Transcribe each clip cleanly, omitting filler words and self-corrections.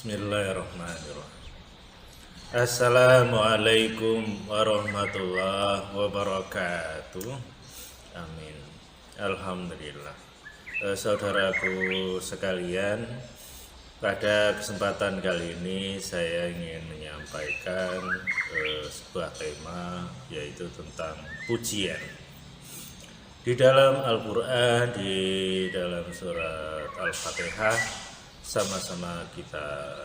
Bismillahirrahmanirrahim. Assalamualaikum warahmatullahi wabarakatuh. Amin. Alhamdulillah. Saudaraku sekalian, pada kesempatan kali ini saya ingin menyampaikan sebuah tema, yaitu tentang pujian. Di dalam Al-Quran, di dalam surat Al-Fatihah, sama-sama kita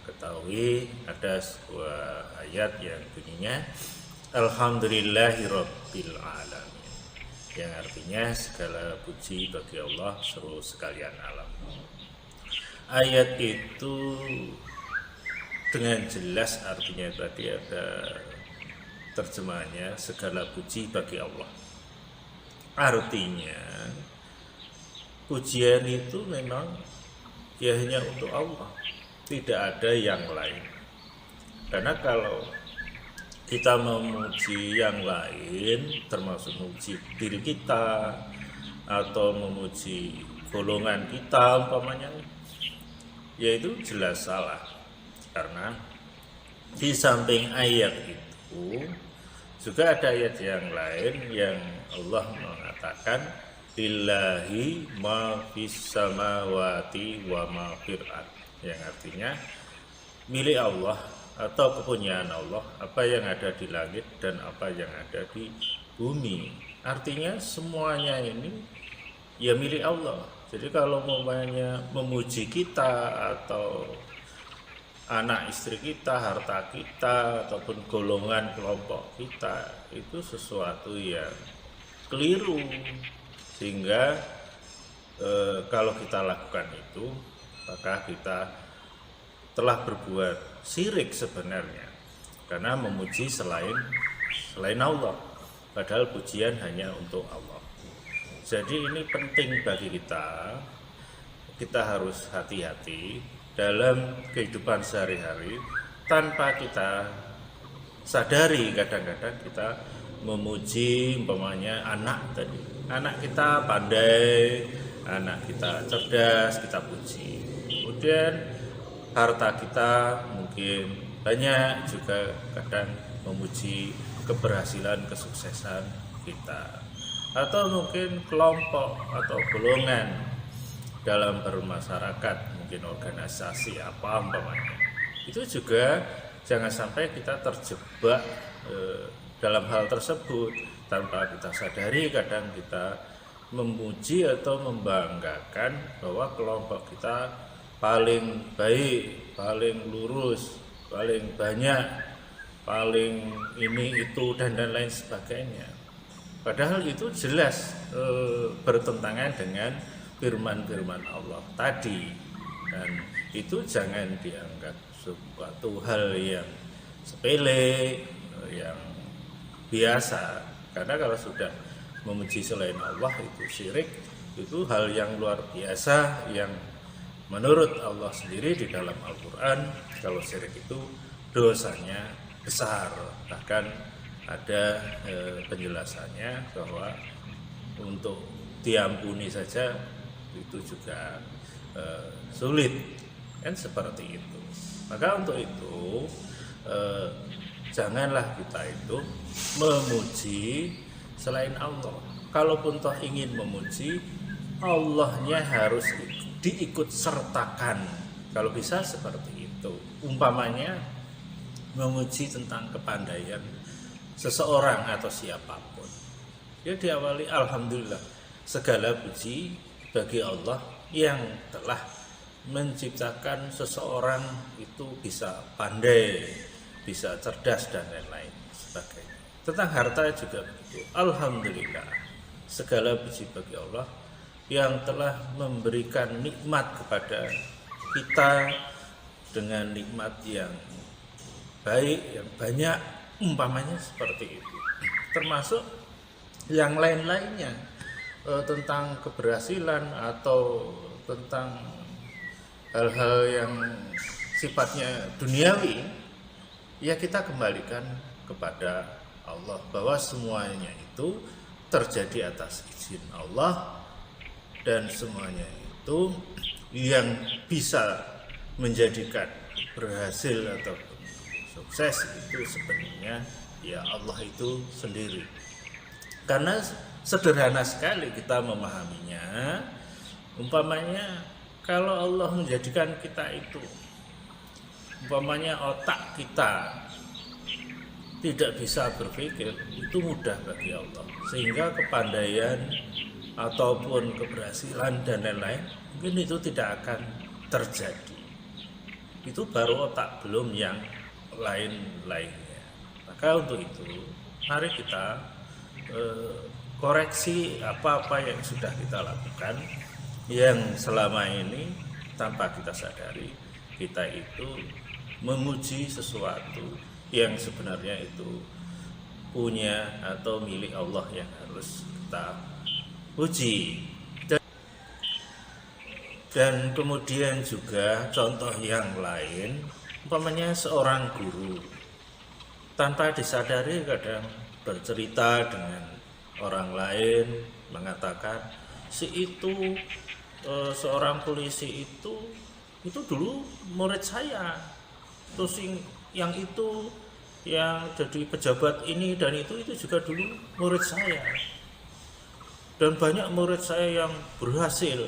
ketahui ada sebuah ayat yang bunyinya Alhamdulillahirabbil alamin, yang artinya segala puji bagi Allah seluruh sekalian alam. Ayat itu dengan jelas artinya tadi ada terjemahannya segala puji bagi Allah. Artinya pujian itu memang ya hanya untuk Allah, tidak ada yang lain. Karena kalau kita memuji yang lain, termasuk memuji diri kita atau memuji golongan kita umpamanya, ya itu jelas salah. Karena di samping ayat itu juga ada ayat yang lain yang Allah mengatakan lillahi ma fis samawati wa ma fil ard, yang artinya milik Allah atau kepunyaan Allah apa yang ada di langit dan apa yang ada di bumi. Artinya semuanya ini ya milik Allah. Jadi kalau umpamanya memuji kita atau anak istri kita, harta kita, ataupun golongan kelompok kita, itu sesuatu yang keliru. Sehingga kalau kita lakukan itu, maka kita telah berbuat syirik sebenarnya, karena memuji selain Allah, padahal pujian hanya untuk Allah. Jadi ini penting bagi kita harus hati-hati dalam kehidupan sehari-hari, tanpa kita sadari kadang-kadang kita memuji umpamanya anak tadi. Anak kita pandai, anak kita cerdas, kita puji. Kemudian harta kita mungkin banyak, juga kadang memuji keberhasilan, kesuksesan kita. Atau mungkin kelompok atau golongan dalam bermasyarakat, mungkin organisasi apa umpamanya, itu juga jangan sampai kita terjebak dalam hal tersebut tanpa kita sadari. Kadang kita memuji atau membanggakan bahwa kelompok kita paling baik, paling lurus, paling banyak, paling ini itu dan lain sebagainya, padahal itu jelas bertentangan dengan firman-firman Allah tadi. Dan itu jangan dianggap suatu hal yang sepele, yang biasa. Karena kalau sudah memuji selain Allah itu syirik, itu hal yang luar biasa, yang menurut Allah sendiri di dalam Al-Quran, kalau syirik itu dosanya besar. Bahkan ada penjelasannya bahwa untuk diampuni saja itu juga sulit, kan seperti itu. Maka untuk itu janganlah kita itu memuji selain Allah. Kalaupun toh ingin memuji, Allahnya harus diikut sertakan. Kalau bisa seperti itu. Umpamanya memuji tentang kepandaian seseorang atau siapapun, ya diawali alhamdulillah, segala puji bagi Allah yang telah menciptakan seseorang itu bisa pandai, bisa cerdas dan lain-lain sebagainya. Tentang harta juga begitu. Alhamdulillah, segala puji bagi Allah yang telah memberikan nikmat kepada kita dengan nikmat yang baik, yang banyak, umpamanya seperti itu. Termasuk yang lain-lainnya, tentang keberhasilan atau tentang hal-hal yang sifatnya duniawi, ya kita kembalikan kepada Allah, bahwa semuanya itu terjadi atas izin Allah, dan semuanya itu yang bisa menjadikan berhasil atau sukses itu sebenarnya ya Allah itu sendiri. Karena sederhana sekali kita memahaminya. Umpamanya kalau Allah menjadikan kita itu, umpamanya otak kita tidak bisa berpikir, itu mudah bagi Allah. Sehingga kepandaian ataupun keberhasilan dan lain-lain mungkin itu tidak akan terjadi. Itu baru otak, belum yang lain-lainnya. Maka untuk itu mari kita koreksi apa-apa yang sudah kita lakukan, yang selama ini tanpa kita sadari kita itu memuji sesuatu yang sebenarnya itu punya atau milik Allah yang harus kita puji. Dan kemudian juga contoh yang lain, umpamanya seorang guru tanpa disadari kadang bercerita dengan orang lain, mengatakan si itu seorang polisi itu dulu murid saya, terus yang itu yang jadi pejabat ini dan itu juga dulu murid saya, dan banyak murid saya yang berhasil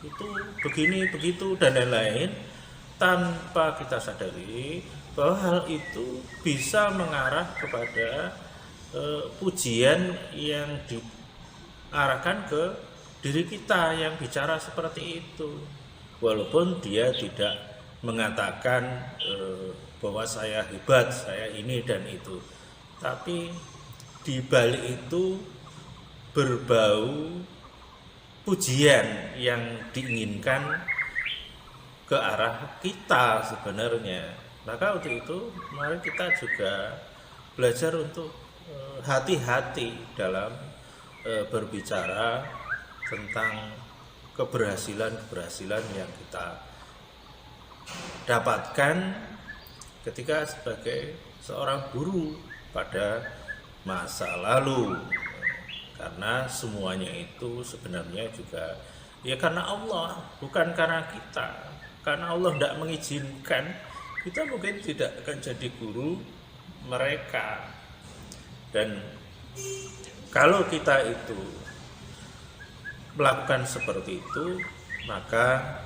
itu begini begitu dan lain-lain, tanpa kita sadari bahwa hal itu bisa mengarah kepada pujian yang diarahkan ke diri kita yang bicara seperti itu, walaupun dia tidak mengatakan bahwa saya hebat, saya ini dan itu, tapi di balik itu berbau pujian yang diinginkan ke arah kita sebenarnya. Maka untuk itu mari kita juga belajar untuk hati-hati dalam berbicara tentang keberhasilan yang kita dapatkan ketika sebagai seorang guru pada masa lalu. Karena semuanya itu sebenarnya juga ya karena Allah, bukan karena kita. Karena Allah tidak mengizinkan, kita mungkin tidak akan jadi guru mereka. Dan kalau kita itu melakukan seperti itu, maka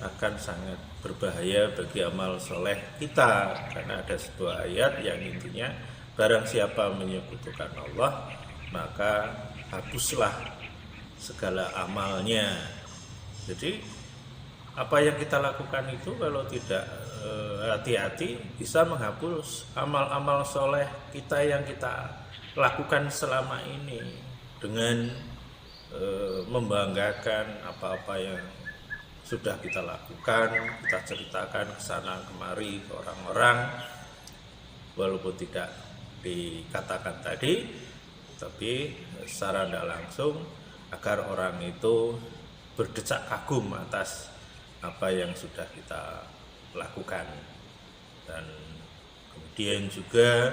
akan sangat berbahaya bagi amal soleh kita. Karena ada sebuah ayat yang intinya barang siapa menyekutukan Allah, maka hapuslah segala amalnya. Jadi apa yang kita lakukan itu kalau tidak hati-hati bisa menghapus amal-amal soleh kita yang kita lakukan selama ini dengan membanggakan apa-apa yang sudah kita lakukan, kita ceritakan ke sana kemari ke orang-orang, walaupun tidak dikatakan tadi, tapi secara tidak langsung agar orang itu berdecak kagum atas apa yang sudah kita lakukan. Dan kemudian juga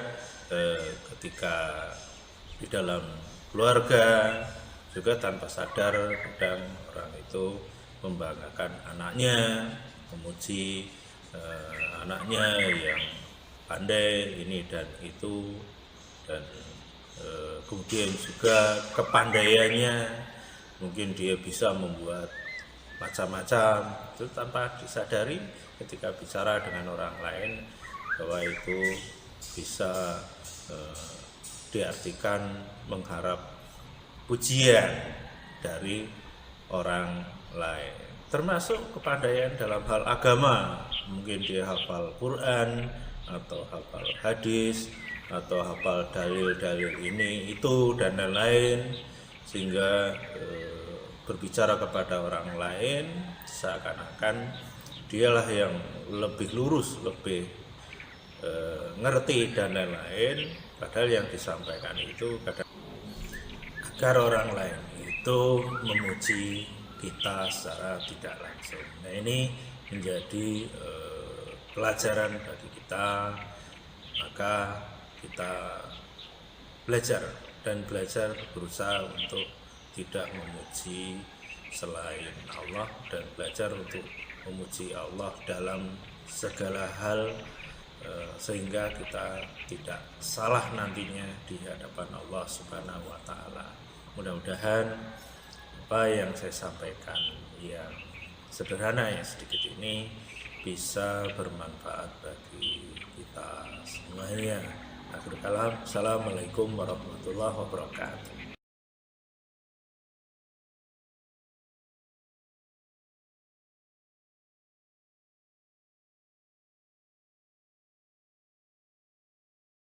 ketika di dalam keluarga juga tanpa sadar kadang orang itu membanggakan anaknya, memuji anaknya yang pandai ini dan itu, dan kemudian juga kepandaiannya mungkin dia bisa membuat macam-macam, itu tanpa disadari ketika bicara dengan orang lain bahwa itu bisa diartikan mengharap pujian dari orang lain, termasuk kepandaian dalam hal agama. Mungkin dia hafal Quran atau hafal hadis atau hafal dalil-dalil ini itu dan lain-lain, sehingga berbicara kepada orang lain seakan-akan dialah yang lebih lurus, lebih ngerti dan lain-lain, padahal yang disampaikan itu kadang agar orang lain itu memuji kita secara tidak langsung. Nah, ini menjadi pelajaran bagi kita, maka kita belajar berusaha untuk tidak memuji selain Allah, dan belajar untuk memuji Allah dalam segala hal, sehingga kita tidak salah nantinya di hadapan Allah Subhanahu wa Ta'ala. Mudah-mudahan apa yang saya sampaikan yang sederhana, yang sedikit ini bisa bermanfaat bagi kita semuanya. Akhirul kalam, assalamualaikum warahmatullahi wabarakatuh.